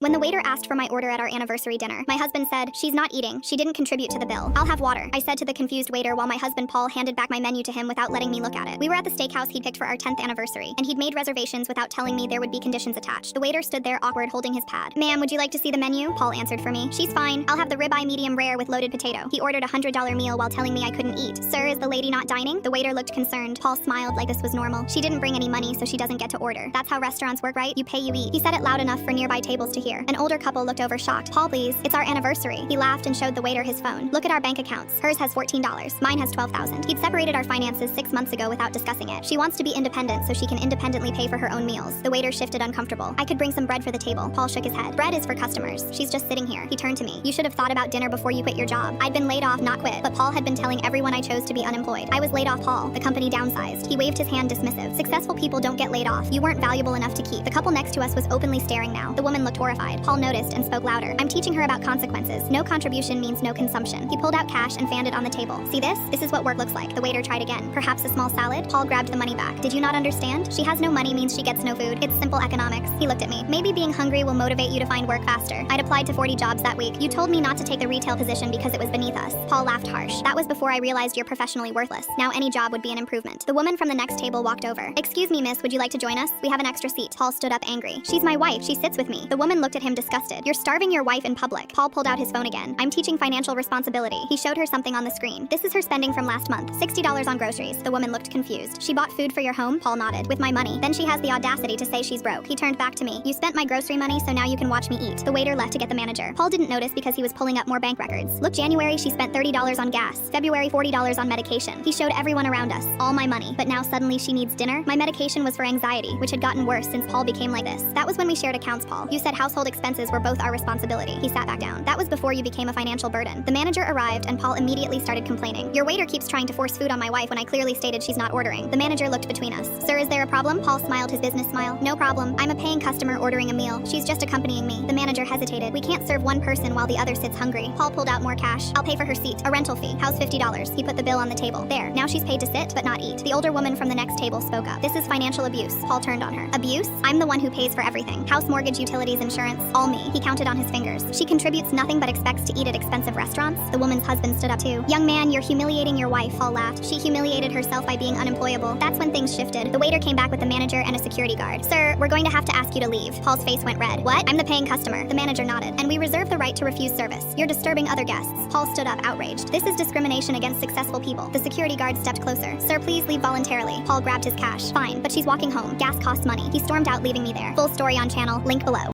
When the waiter asked for my order at our anniversary dinner, my husband said, "She's not eating. She didn't contribute to the bill. I'll have water," I said to the confused waiter while my husband Paul handed back my menu to him without letting me look at it. We were at the steakhouse he'd picked for our 10th anniversary, and he'd made reservations without telling me there would be conditions attached. The waiter stood there awkward holding his pad. "Ma'am, would you like to see the menu?" Paul answered for me. "She's fine. I'll have the ribeye medium rare with loaded potato." He ordered a $100 meal while telling me I couldn't eat. "Sir, is the lady not dining?" The waiter looked concerned. Paul smiled like this was normal. "She didn't bring any money, so she doesn't get to order. That's how restaurants work, right? You pay, you eat." He said it loud enough for nearby tables to hear. An older couple looked over shocked. "Paul, please. It's our anniversary." He laughed and showed the waiter his phone. "Look at our bank accounts. Hers has $14. Mine has $12,000. He'd separated our finances 6 months ago without discussing it. She wants to be independent so she can independently pay for her own meals. The waiter shifted uncomfortable. "I could bring some bread for the table." Paul shook his head. "Bread is for customers. She's just sitting here." He turned to me. "You should have thought about dinner before you quit your job." I'd been laid off, not quit, but Paul had been telling everyone I chose to be unemployed. I was laid off, Paul. The company downsized. He waved his hand dismissive. "Successful people don't get laid off. You weren't valuable enough to keep." The couple next to us was openly staring now. The woman looked horrified. Paul noticed and spoke louder. "I'm teaching her about consequences. No contribution means no consumption." He pulled out cash and fanned it on the table. "See this? This is what work looks like." The waiter tried again. "Perhaps a small salad?" Paul grabbed the money back. "Did you not understand? She has no money means she gets no food. It's simple economics." He looked at me. "Maybe being hungry will motivate you to find work faster." I'd applied to 40 jobs that week. "You told me not to take the retail position because it was beneath us." Paul laughed harsh. "That was before I realized you're professionally worthless. Now any job would be an improvement." The woman from the next table walked over. "Excuse me, miss, would you like to join us? We have an extra seat." Paul stood up angry. "She's my wife. She sits with me." The woman looked at him disgusted. "You're starving your wife in public." Paul pulled out his phone again. "I'm teaching financial responsibility." He showed her something on the screen. "This is her spending from last month. $60 on groceries." The woman looked confused. "She bought food for your home?" Paul nodded. "With my money." "Then she has the audacity to say she's broke." He turned back to me. "You spent my grocery money, so now you can watch me eat." The waiter left to get the manager. Paul didn't notice because he was pulling up more bank records. "Look, January she spent $30 on gas. February $40 on medication." He showed everyone around us. All my money. But now suddenly she needs dinner? My medication was for anxiety, which had gotten worse since Paul became like this. "That was when we shared accounts, Paul. You said household expenses were both our responsibility." He sat back down. "That was before you became a financial burden." The manager arrived and Paul immediately started complaining. "Your waiter keeps trying to force food on my wife when I clearly stated she's not ordering." The manager looked between us. "Sir, is there a problem?" Paul smiled his business smile. "No problem. I'm a paying customer ordering a meal. She's just accompanying me." The manager hesitated. "We can't serve one person while the other sits hungry." Paul pulled out more cash. "I'll pay for her seat. A rental fee. How's $50? He put the bill on the table. "There. Now she's paid to sit, but not eat." The older woman from the next table spoke up. "This is financial abuse." Paul turned on her. "Abuse? I'm the one who pays for everything. House, mortgage, utilities, insurance. All me." He counted on his fingers. "She contributes nothing but expects to eat at expensive restaurants." The woman's husband stood up too. "Young man, you're humiliating your wife." Paul laughed. "She humiliated herself by being unemployable." That's when things shifted. The waiter came back with the manager and a security guard. "Sir, we're going to have to ask you to leave." Paul's face went red. "What?" "I'm the paying customer." The manager nodded. "And we reserve the right to refuse service. You're disturbing other guests." Paul stood up, outraged. "This is discrimination against successful people." The security guard stepped closer. "Sir, please leave voluntarily." Paul grabbed his cash. "Fine, but she's walking home. Gas costs money." He stormed out, leaving me there. Full story on channel, link below.